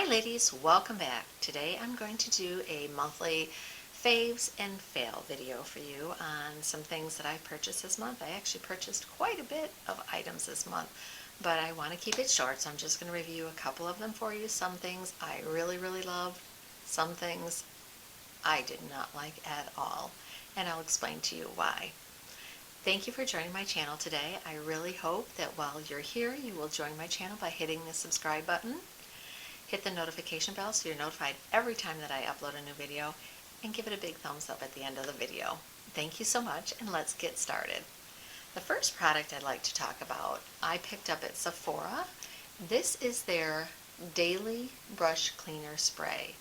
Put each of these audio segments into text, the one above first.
ladies, welcome back. Today I'm going to do a monthly faves and fail video for you on some things that I purchased this month. I actually purchased quite a bit of items this month, but I want to keep it short, so I'm just going to review a couple of them for you. Some things I really loved, some things I did not like at all, and I'll explain to you why. Thank you for joining my channel today. I really hope that while you're here, you will join my channel by hitting the subscribe button. Hit the notification bell so you're notified every time that I upload a new video, and give it a big thumbs up at the end of the video. Thank you so much, and let's get started. The first product I'd like to talk about, I picked up at Sephora. This is their Daily Brush Cleaner Spray.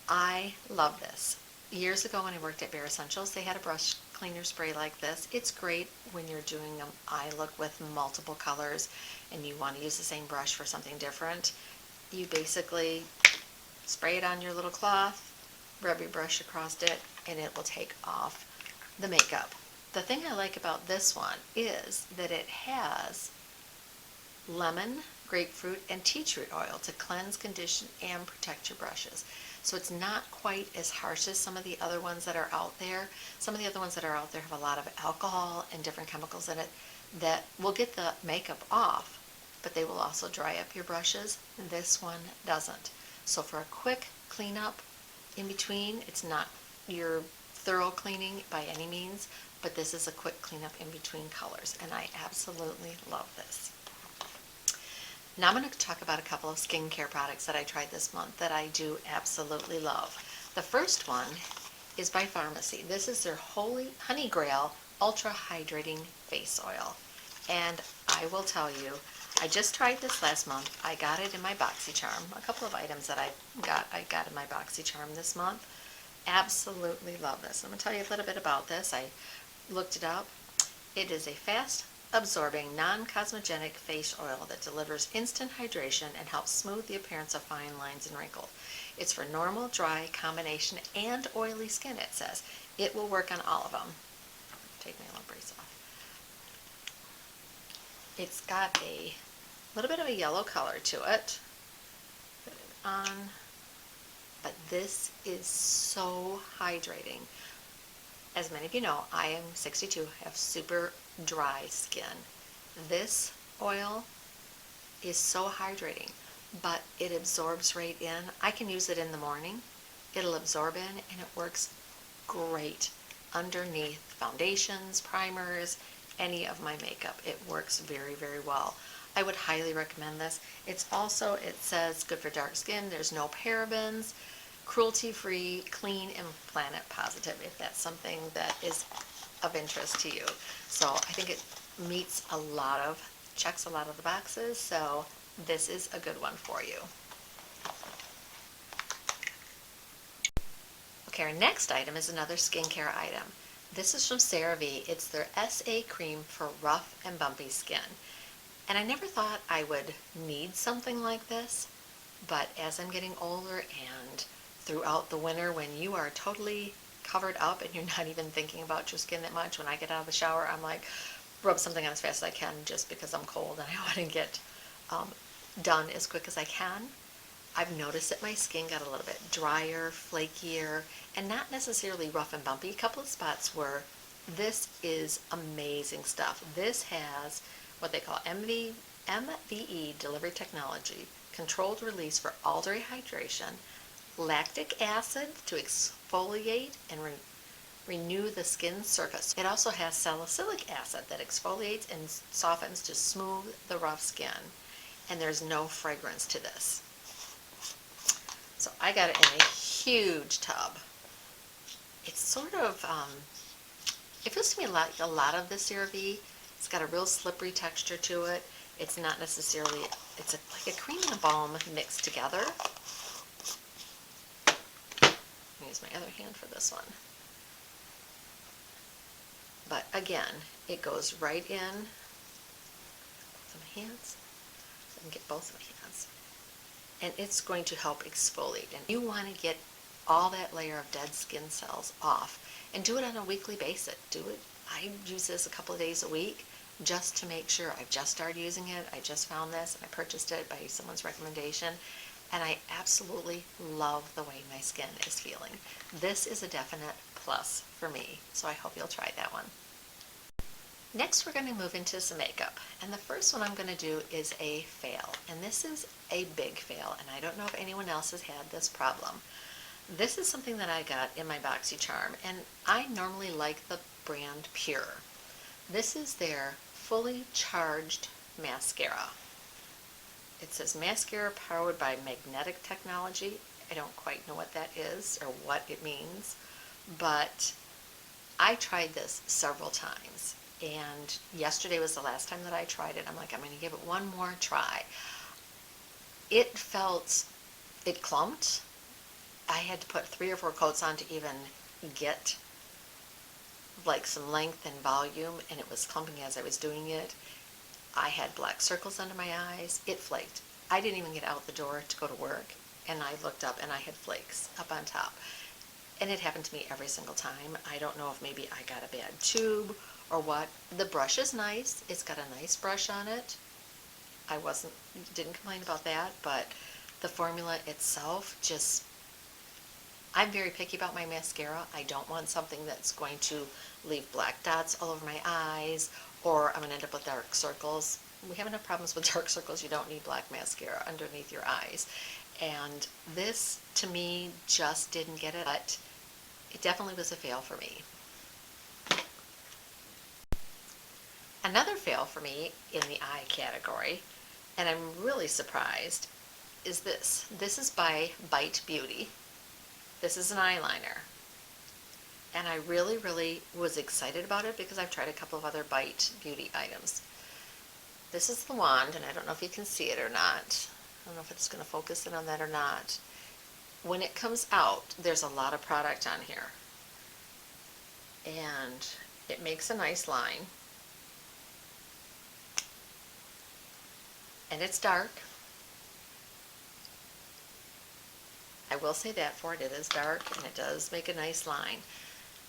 I love this. Years ago when I worked at Bare Essentials, they had a brush cleaner spray like this. It's great when you're doing an eye look with multiple colors and you want to use the same brush for something different. You basically spray it on your little cloth, rub your brush across it, and it will take off the makeup. The thing I like about this one is that it has lemon, grapefruit, and tea tree oil to cleanse, condition, and protect your brushes. So it's not quite as harsh as some of the other ones that are out there. Some of the other ones that are out there have a lot of alcohol and different chemicals in it that will get the makeup off, but they will also dry up your brushes. This one doesn't. So for a quick cleanup in between, it's not your thorough cleaning by any means, but this is a quick cleanup in between colors, and I absolutely love this. Now I'm going to talk about a couple of skincare products that I tried this month that I do absolutely love. The first one is by Farmacy. This is their Honey Grail Ultra-Hydrating Face Oil, and I will tell you, I just tried this last month. I got it in my BoxyCharm. A couple of items that I got in my BoxyCharm this month. Absolutely love this. I'm going to tell you a little bit about this. I looked it up. It is a fast absorbing non-cosmogenic face oil that delivers instant hydration and helps smooth the appearance of fine lines and wrinkles. It's for normal, dry, combination, and oily skin, it says. It will work on all of them. Take my little brace off. It's got a little bit of a yellow color to it. Put it on. But this is so hydrating. As many of you know, I am 62, have super dry skin. This oil is so hydrating, but it absorbs right in. I can use it in the morning. It'll absorb in, and it works great underneath foundations, primers, any of my makeup. It works very well. I would highly recommend this. It's also, it says good for dark skin. There's no parabens, cruelty-free, clean, and planet positive, if that's something that is of interest to you. So I think it checks a lot of the boxes, so this is a good one for you. Okay, our next item is another skincare item. This is from CeraVe. It's their SA cream for rough and bumpy skin. And I never thought I would need something like this, but as I'm getting older and throughout the winter when you are totally covered up and you're not even thinking about your skin that much, when I get out of the shower, I'm like, rub something on as fast as I can just because I'm cold and I want to get done as quick as I can. I've noticed that my skin got a little bit drier, flakier, and not necessarily rough and bumpy. A couple of spots where this is amazing stuff. This has what they call MVE delivery technology, controlled release for all day hydration, lactic acid to exfoliate and renew the skin surface. It also has salicylic acid that exfoliates and softens to smooth the rough skin, and there's no fragrance to this. So I got it in a huge tub. It's sort of, it feels to me like a lot of the CeraVe. It's got a real slippery texture to it. It's not necessarily, it's like a cream and a balm mixed together. Use my other hand for this one. But again, it goes right in with my hands. So I can get both of my hands. And it's going to help exfoliate. And you want to get all that layer of dead skin cells off. And do it on a weekly basis. I use this a couple of days a week just to make sure. I've just started using it. I just found this and I purchased it by someone's recommendation. and I absolutely love the way my skin is feeling. This is a definite plus for me, so I hope you'll try that one. Next, we're going to move into some makeup, and the first one I'm going to do is a fail, and this is a big fail, and I don't know if anyone else has had this problem. This is something that I got in my BoxyCharm, and I normally like the brand Pure. This is their fully charged mascara. It says mascara powered by magnetic technology. I don't quite know what that is or what it means, but I tried this several times, and yesterday was the last time that I tried it. I'm like, I'm going to give it one more try. It clumped. I had to put 3 or 4 coats on to even get like some length and volume, and it was clumping as I was doing it. I had black circles under my eyes. It flaked. I didn't even get out the door to go to work, and I looked up and I had flakes up on top. And it happened to me every single time. I don't know if maybe I got a bad tube or what. The brush is nice. It's got a nice brush on it. Didn't complain about that, but the formula itself just, I'm very picky about my mascara. I don't want something that's going to leave black dots all over my eyes, or I'm going to end up with dark circles. We have enough problems with dark circles. You don't need black mascara underneath your eyes. And this, to me, just didn't get it, but it definitely was a fail for me. Another fail for me in the eye category, and I'm really surprised, is this. This is by Bite Beauty. This is an eyeliner. And I really, really was excited about it because I've tried a couple of other Bite Beauty items. This is the wand, and I don't know if you can see it or not. I don't know if it's going to focus in on that or not. When it comes out, there's a lot of product on here. And it makes a nice line. And it's dark. I will say that for it. It is dark, and it does make a nice line.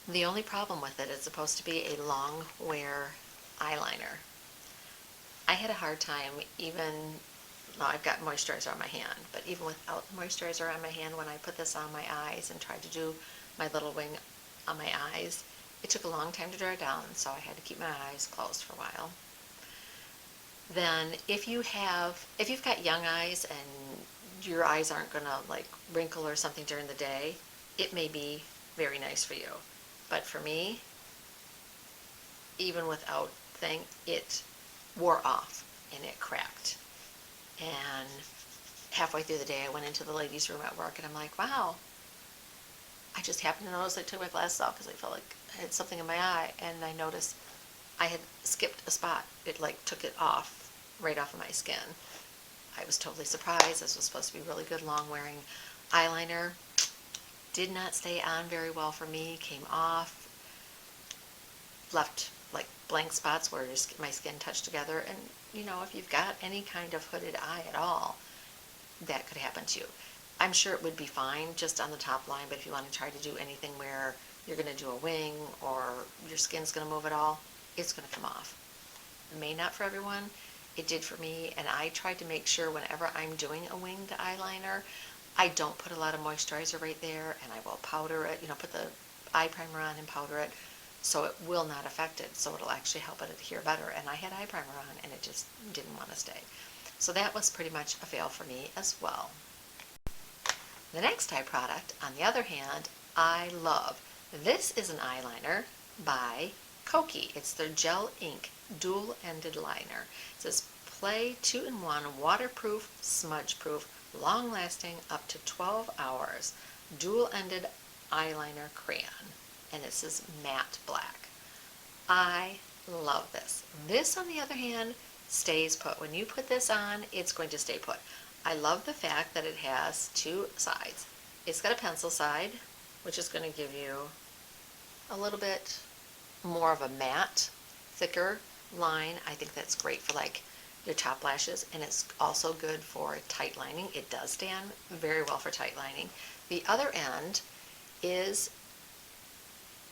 The only problem with it, it's supposed to be a long wear eyeliner. I had a hard time well, I've got moisturizer on my hand, but even without moisturizer on my hand, when I put this on my eyes and tried to do my little wing on my eyes, it took a long time to dry down, so I had to keep my eyes closed for a while. Then if you've got young eyes and your eyes aren't going to like wrinkle or something during the day, it may be very nice for you. But for me, even without thing, it wore off and it cracked. And halfway through the day, I went into the ladies' room at work, and I'm like, wow. I just happened to notice I took my glasses off because I felt like I had something in my eye, and I noticed I had skipped a spot. It like took it off, right off of my skin. I was totally surprised. This was supposed to be really good long-wearing eyeliner. Did not stay on very well for me, came off, left like blank spots where my skin touched together, and you know, if you've got any kind of hooded eye at all, that could happen to you. I'm sure it would be fine just on the top line, but if you want to try to do anything where you're going to do a wing or your skin's going to move at all, it's going to come off. It may not for everyone. It did for me, and I tried to make sure whenever I'm doing a winged eyeliner, I don't put a lot of moisturizer right there, and I will powder it, put the eye primer on and powder it, so it will not affect it, so it'll actually help it adhere better. And I had eye primer on, and it just didn't want to stay. So that was pretty much a fail for me as well. The next eye product, on the other hand, I love. This is an eyeliner by Kokie. It's their Gel Ink Dual-Ended Liner. It says Play 2-in-1 Waterproof, Smudge-Proof, Long-Lasting up to 12 hours Dual-Ended Eyeliner Crayon. And it says Matte Black. I love this. This, on the other hand, stays put. When you put this on, it's going to stay put. I love the fact that it has 2 sides. It's got a pencil side, which is going to give you a little bit more of a matte, thicker line. I think that's great for like your top lashes, and it's also good for tight lining. It does stand very well for tight lining. The other end is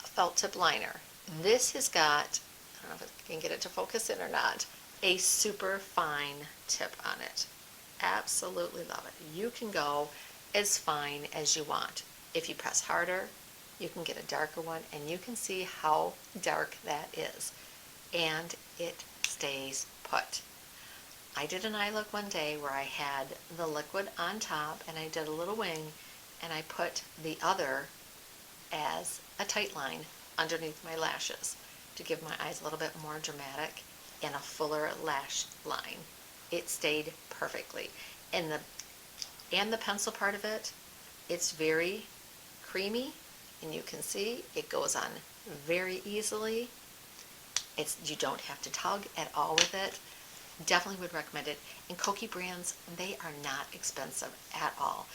a felt tip liner. This has got, I don't know if I can get it to focus in or not, a super fine tip on it. Absolutely love it. You can go as fine as you want. If you press harder, you can get a darker one, and you can see how dark that is. And it stays put. I did an eye look one day where I had the liquid on top and I did a little wing, and I put the other as a tight line underneath my lashes to give my eyes a little bit more dramatic and a fuller lash line. It stayed perfectly. And the pencil part of it, it's very creamy, and you can see it goes on very easily. You don't have to tug at all with it. Definitely would recommend it. And Kokie brands, they are not expensive at all.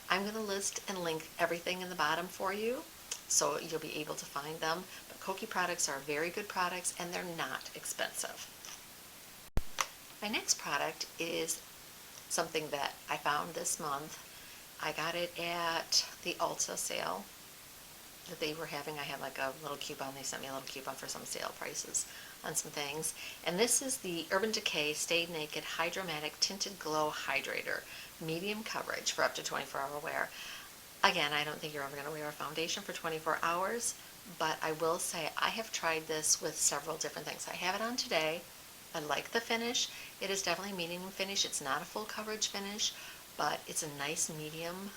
I'm going to list and link everything in the bottom for you, so you'll be able to find them. But Kokie products are very good products, and they're not expensive. My next product is something that I found this month. I got it at the Ulta sale that they were having. I had like a little coupon. They sent me a little coupon for some sale prices on some things. And this is the Urban Decay Stay Naked Hydromaniac Tinted Glow Hydrator. Medium coverage for up to 24-hour wear. Again, I don't think you're ever going to wear a foundation for 24 hours, but I will say I have tried this with several different things. I have it on today. I like the finish. It is definitely a medium finish. It's not a full coverage finish, but it's a nice medium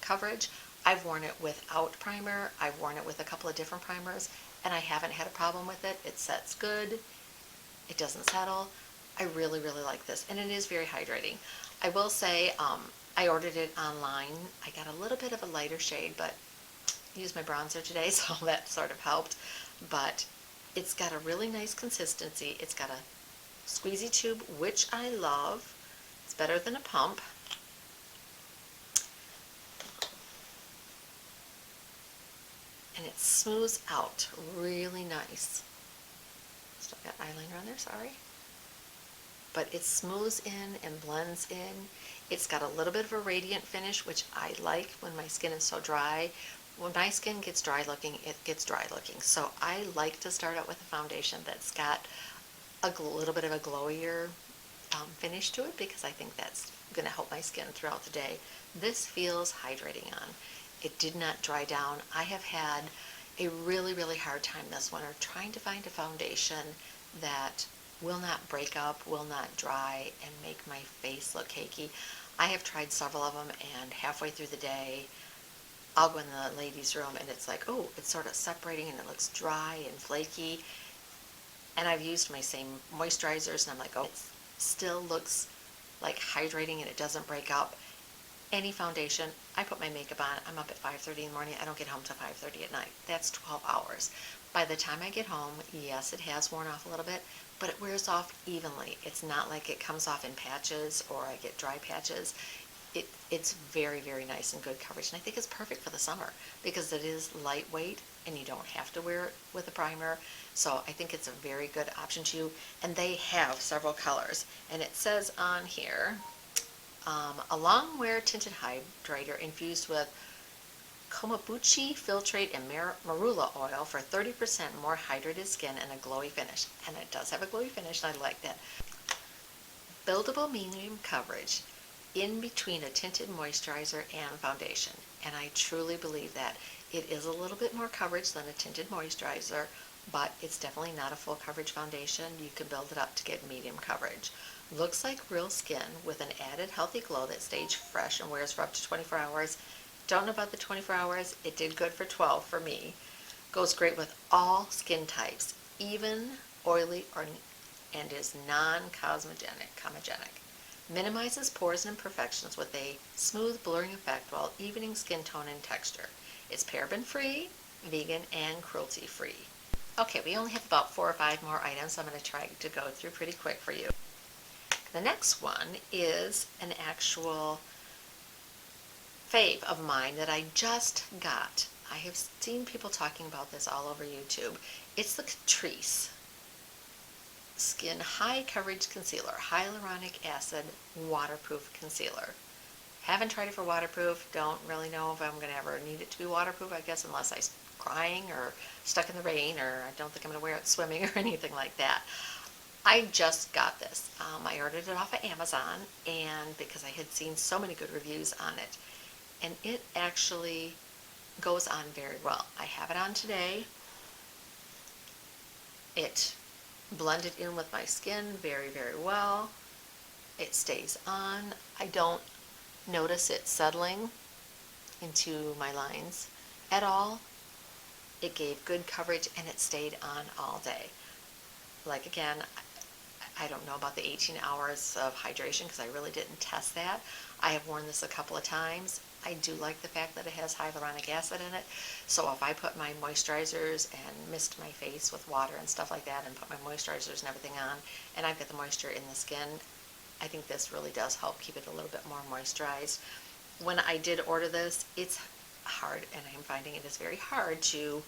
coverage. I've worn it without primer. I've worn it with a couple of different primers, and I haven't had a problem with it. It sets good. It doesn't settle. I really, really like this, and it is very hydrating. I will say I ordered it online. I got a little bit of a lighter shade, but I used my bronzer today, so that sort of helped. But it's got a really nice consistency. It's got a squeezy tube, which I love. It's better than a pump. And it smooths out really nice. Still got eyeliner on there, sorry. But it smooths in and blends in. It's got a little bit of a radiant finish, which I like when my skin is so dry. When my skin gets dry looking, it gets dry looking. So I like to start out with a foundation that's got a little bit of a glowier finish to it, because I think that's going to help my skin throughout the day. This feels hydrating on. It did not dry down. I have had a really, really hard time this winter trying to find a foundation that will not break up, will not dry, and make my face look cakey. I have tried several of them, and halfway through the day, I'll go in the ladies' room and it's like, oh, it's sort of separating and it looks dry and flaky. And I've used my same moisturizers, and I'm like, oh, it still looks like hydrating and it doesn't break up. Any foundation, I put my makeup on, I'm up at 5:30 in the morning, I don't get home till 5:30 at night. That's 12 hours. By the time I get home, yes, it has worn off a little bit, but it wears off evenly. It's not like it comes off in patches or I get dry patches. It's very, very nice and good coverage, and I think it's perfect for the summer because it is lightweight and you don't have to wear it with a primer. So I think it's a very good option to you, and they have several colors, and it says on here, a long wear tinted hydrator infused with Komabuchi filtrate and marula oil for 30% more hydrated skin and a glowy finish. And it does have a glowy finish, and I like that. Buildable medium coverage in between a tinted moisturizer and foundation. And I truly believe that. It is a little bit more coverage than a tinted moisturizer, but it's definitely not a full coverage foundation. You can build it up to get medium coverage. Looks like real skin with an added healthy glow that stays fresh and wears for up to 24 hours. Don't know about the 24 hours. It did good for 12 for me. Goes great with all skin types, even oily and is non-comedogenic. Minimizes pores and imperfections with a smooth blurring effect while evening skin tone and texture. It's paraben-free, vegan, and cruelty-free. Okay, we only have about 4 or 5 more items. I'm going to try to go through pretty quick for you. The next one is an actual fave of mine that I just got. I have seen people talking about this all over YouTube. It's the Catrice Skin High Coverage Concealer, Hyaluronic Acid Waterproof Concealer. Haven't tried it for waterproof. Don't really know if I'm going to ever need it to be waterproof, I guess, unless I'm crying or stuck in the rain, or I don't think I'm going to wear it swimming or anything like that. I just got this. I ordered it off of Amazon, and because I had seen so many good reviews on it, and it actually goes on very well. I have it on today. It blended in with my skin very, very well. It stays on. I don't notice it settling into my lines at all. It gave good coverage and it stayed on all day. Like again, I don't know about the 18 hours of hydration because I really didn't test that. I have worn this a couple of times. I do like the fact that it has hyaluronic acid in it. So if I put my moisturizers and mist my face with water and stuff like that and put my moisturizers and everything on, and I've got the moisture in the skin, I think this really does help keep it a little bit more moisturized. When I did order this, it's hard, and I'm finding it is very hard to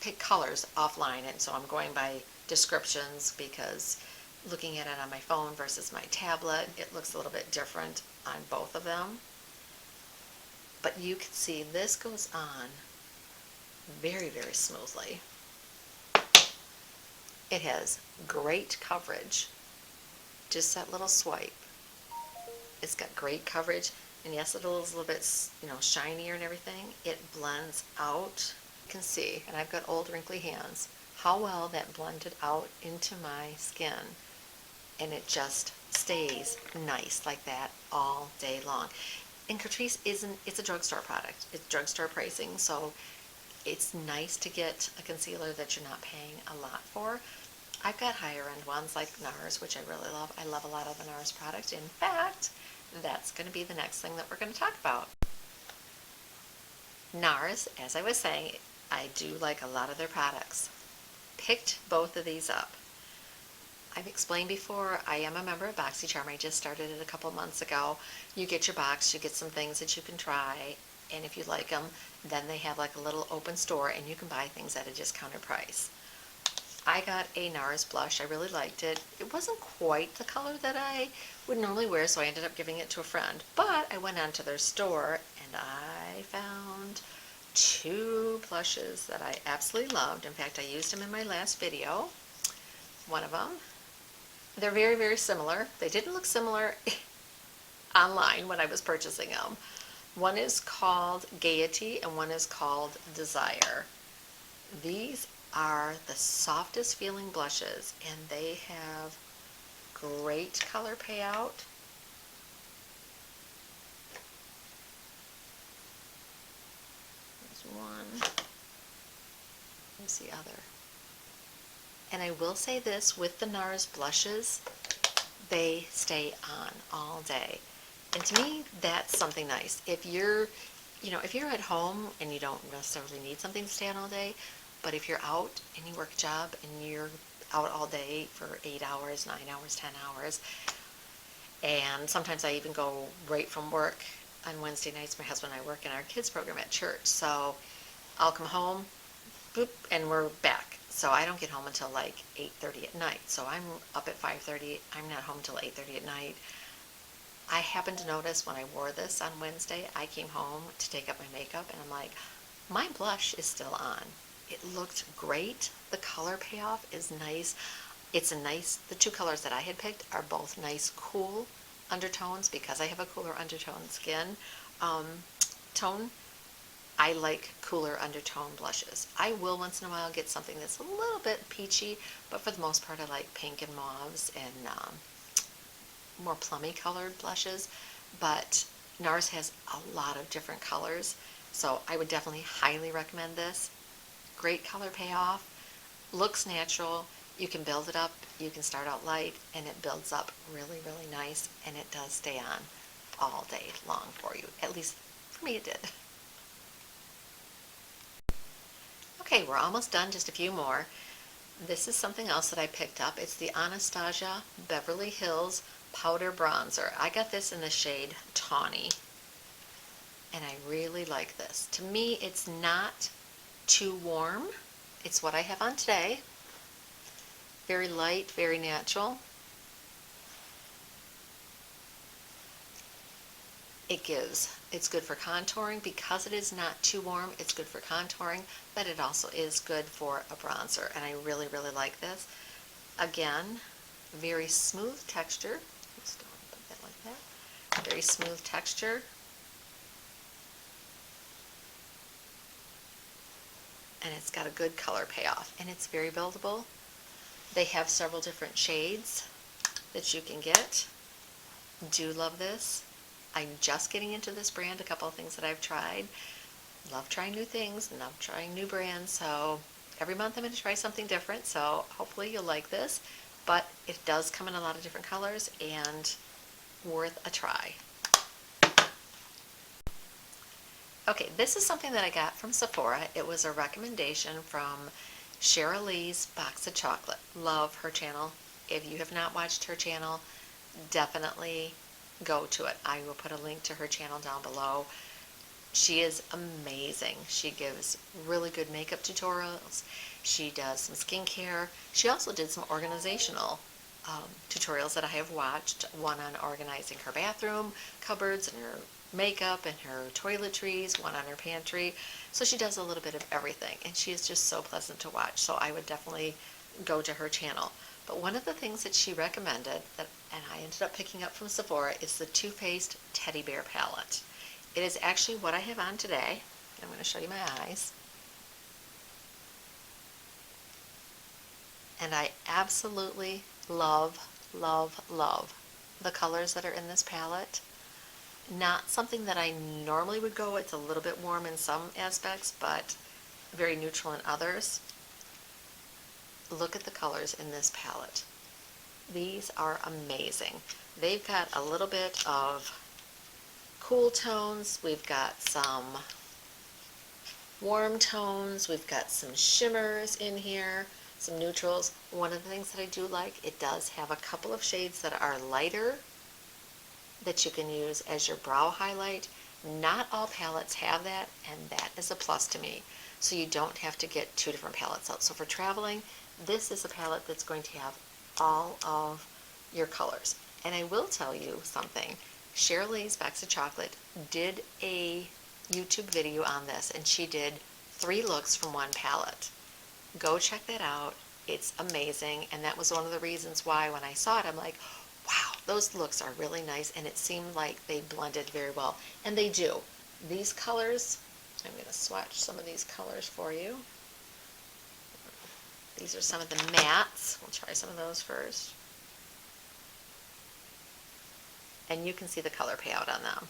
pick colors offline, and so I'm going by descriptions because looking at it on my phone versus my tablet, it looks a little bit different on both of them. But you can see this goes on very, very smoothly. It has great coverage. Just that little swipe. It's got great coverage, and yes, it is a little bit, shinier and everything. It blends out. You can see, and I've got old wrinkly hands, how well that blended out into my skin, and it just stays nice like that all day long. And Catrice it's a drugstore product. It's drugstore pricing, so it's nice to get a concealer that you're not paying a lot for. I've got higher end ones like NARS, which I really love. I love a lot of the NARS product. In fact, that's going to be the next thing that we're going to talk about. NARS, as I was saying, I do like a lot of their products. Picked both of these up. I've explained before, I am a member of BoxyCharm. I just started it a couple months ago. You get your box, you get some things that you can try, and if you like them, then they have like a little open store and you can buy things at a discounted price. I got a NARS blush. I really liked it. It wasn't quite the color that I would normally wear, so I ended up giving it to a friend. But I went onto their store and I found two blushes that I absolutely loved. In fact, I used them in my last video. One of them. They're very, very similar. They didn't look similar online when I was purchasing them. One is called Gaiety and one is called Desire. These are the softest feeling blushes, and they have great color payout. There's one. Here's the other. And I will say this, with the NARS blushes, they stay on all day. And to me, that's something nice. If you're at home and you don't necessarily need something to stay on all day, but if you're out and you work a job and you're out all day for 8 hours, 9 hours, 10 hours, and sometimes I even go right from work on Wednesday nights. My husband and I work in our kids program at church, so I'll come home, boop, and we're back. So I don't get home until like 8:30 at night. So I'm up at 5:30. I'm not home until 8:30 at night. I happened to notice when I wore this on Wednesday, I came home to take up my makeup and I'm like, my blush is still on. It looked great. The color payoff is nice. The two colors that I had picked are both nice, cool undertones because I have a cooler undertone skin tone. I like cooler undertone blushes. I will once in a while get something that's a little bit peachy, but for the most part I like pink and mauves and more plummy colored blushes. But NARS has a lot of different colors, so I would definitely highly recommend this. Great color payoff, looks natural. You can build it up, you can start out light, and it builds up really, really nice, and it does stay on all day long for you. At least for me it did. Okay, we're almost done, just a few more. This is something else that I picked up. It's the Anastasia Beverly Hills Powder Bronzer. I got this in the shade Tawny, and I really like this. To me, it's not too warm. It's what I have on today. Very light, very natural. It's good for contouring. Because it is not too warm, it's good for contouring, but it also is good for a bronzer, and I really, really like this. Again, very smooth texture. Just don't put that like that. Very smooth texture. And it's got a good color payoff. And it's very buildable. They have several different shades that you can get. Do love this. I'm just getting into this brand. A couple of things that I've tried. Love trying new things, love trying new brands. So every month I'm going to try something different. So hopefully you'll like this. But it does come in a lot of different colors and worth a try. Okay, this is something that I got from Sephora. It was a recommendation from Sharalee's Box of Chocolate. Love her channel. If you have not watched her channel, definitely go to it. I will put a link to her channel down below. She is amazing. She gives really good makeup tutorials. She does some skincare. She also did some organizational tutorials that I have watched. One on organizing her bathroom cupboards and her makeup and her toiletries, one on her pantry. So she does a little bit of everything, and she is just so pleasant to watch. So I would definitely go to her channel. But one of the things that she recommended, and I ended up picking up from Sephora, is the Too Faced Teddy Bear Palette. It is actually what I have on today. I'm going to show you my eyes. And I absolutely love, love, love the colors that are in this palette. Not something that I normally would go. It's a little bit warm in some aspects, but very neutral in others. Look at the colors in this palette. These are amazing. They've got a little bit of cool tones. We've got some warm tones. We've got some shimmers in here, some neutrals. One of the things that I do like, it does have a couple of shades that are lighter that you can use as your brow highlight. Not all palettes have that, and that is a plus to me. So you don't have to get two different palettes out. So for traveling, this is a palette that's going to have all of your colors. And I will tell you something. Sharalee's Box of Chocolate did a YouTube video on this, and she did 3 looks from one palette. Go check that out. It's amazing, and that was one of the reasons why when I saw it, I'm like, wow, those looks are really nice, and it seemed like they blended very well. And they do. These colors, I'm going to swatch some of these colors for you. These are some of the mattes. We'll try some of those first. And you can see the color payout on them.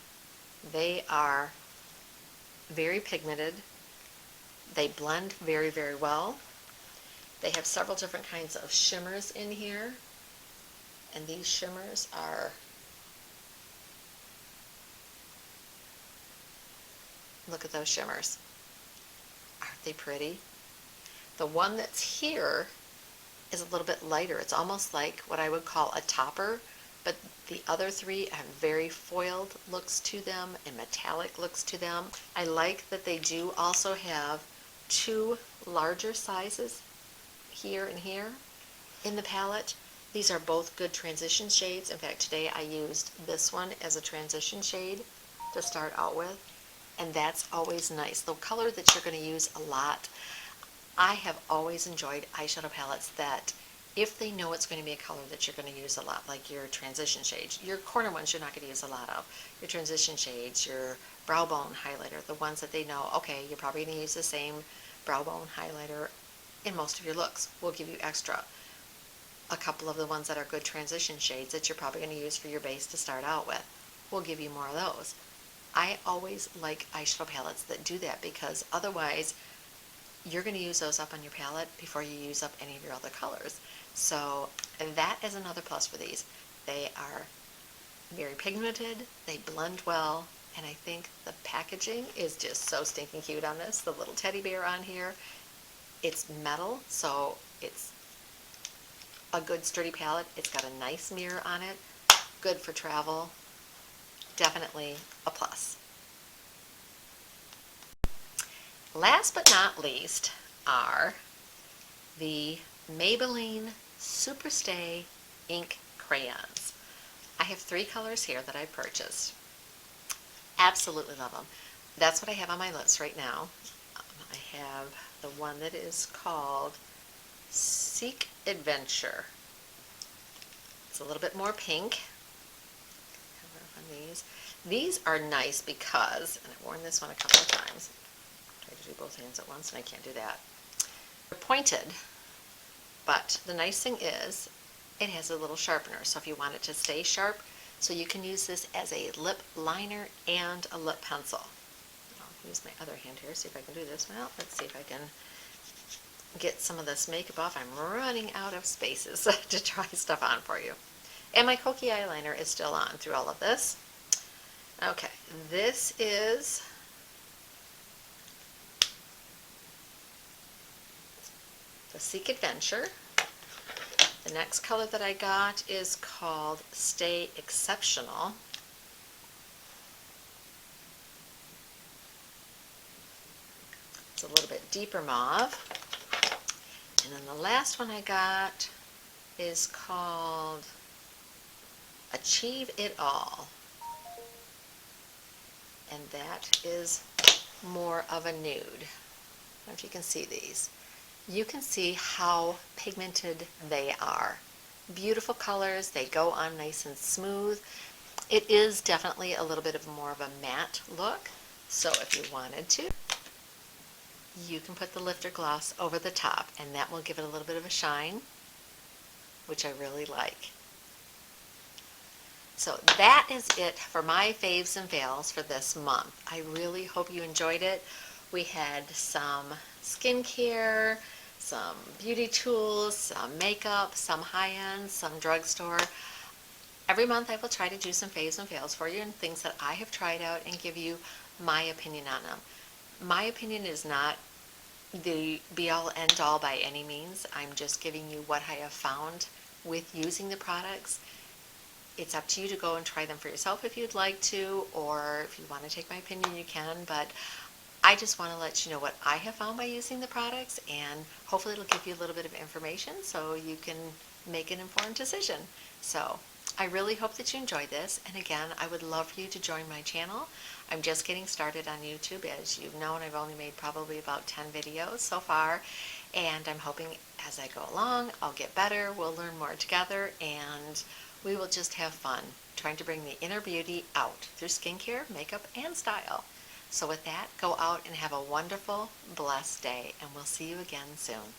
They are very pigmented. They blend very, very well. They have several different kinds of shimmers in here. And these shimmers are, look at those shimmers. Aren't they pretty? The one that's here is a little bit lighter. It's almost like what I would call a topper, but the other 3 have very foiled looks to them and metallic looks to them. I like that they do also have 2 larger sizes here and here in the palette. These are both good transition shades. In fact, today I used this one as a transition shade to start out with, and that's always nice. The color that you're going to use a lot, I have always enjoyed eyeshadow palettes that if they know it's going to be a color that you're going to use a lot, like your transition shades. Your corner ones you're not going to use a lot of. Your transition shades, your brow bone highlighter, the ones that they know, okay, you're probably going to use the same brow bone highlighter in most of your looks. We'll give you extra. A couple of the ones that are good transition shades that you're probably going to use for your base to start out with. We'll give you more of those. I always like eyeshadow palettes that do that, because otherwise you're going to use those up on your palette before you use up any of your other colors. So that is another plus for these. They are very pigmented, they blend well, and I think the packaging is just so stinking cute on this. The little teddy bear on here, it's metal, so it's a good sturdy palette. It's got a nice mirror on it, good for travel, definitely a plus. Last but not least are the Maybelline Superstay ink crayons. I have 3 colors here that I purchased. Absolutely love them. That's what I have on my list right now. I have the one that is called Seek Adventure. It's a little bit more pink. On these. These are nice because, and I've worn this one a couple of times. Try to do both hands at once and I can't do that. They're pointed, but the nice thing is it has a little sharpener, so if you want it to stay sharp, so you can use this as a lip liner and a lip pencil. I'll use my other hand here, see if I can do this. Well, let's see if I can get some of this makeup off. I'm running out of spaces to try stuff on for you. And my Kokie eyeliner is still on through all of this. Okay, this is the Seek Adventure. The next color that I got is called Stay Exceptional. It's a little bit deeper mauve. And then the last one I got is called Achieve It All. And that is more of a nude. I don't know if you can see these. You can see how pigmented they are. Beautiful colors, they go on nice and smooth. It is definitely a little bit of more of a matte look, so if you wanted to, you can put the lifter gloss over the top and that will give it a little bit of a shine, which I really like. So that is it for my faves and fails for this month. I really hope you enjoyed it. We had some skincare, some beauty tools, some makeup, some high-end, some drugstore. Every month I will try to do some faves and fails for you and things that I have tried out and give you my opinion on them. My opinion is not the be-all end-all by any means. I'm just giving you what I have found with using the products. It's up to you to go and try them for yourself if you'd like to, or if you want to take my opinion, you can, but I just want to let you know what I have found by using the products, and hopefully it'll give you a little bit of information so you can make an informed decision. So I really hope that you enjoyed this, and again, I would love for you to join my channel. I'm just getting started on YouTube. As you've known, I've only made probably about 10 videos so far, and I'm hoping as I go along, I'll get better, we'll learn more together, and we will just have fun trying to bring the inner beauty out through skincare, makeup, and style. So with that, go out and have a wonderful, blessed day, and we'll see you again soon.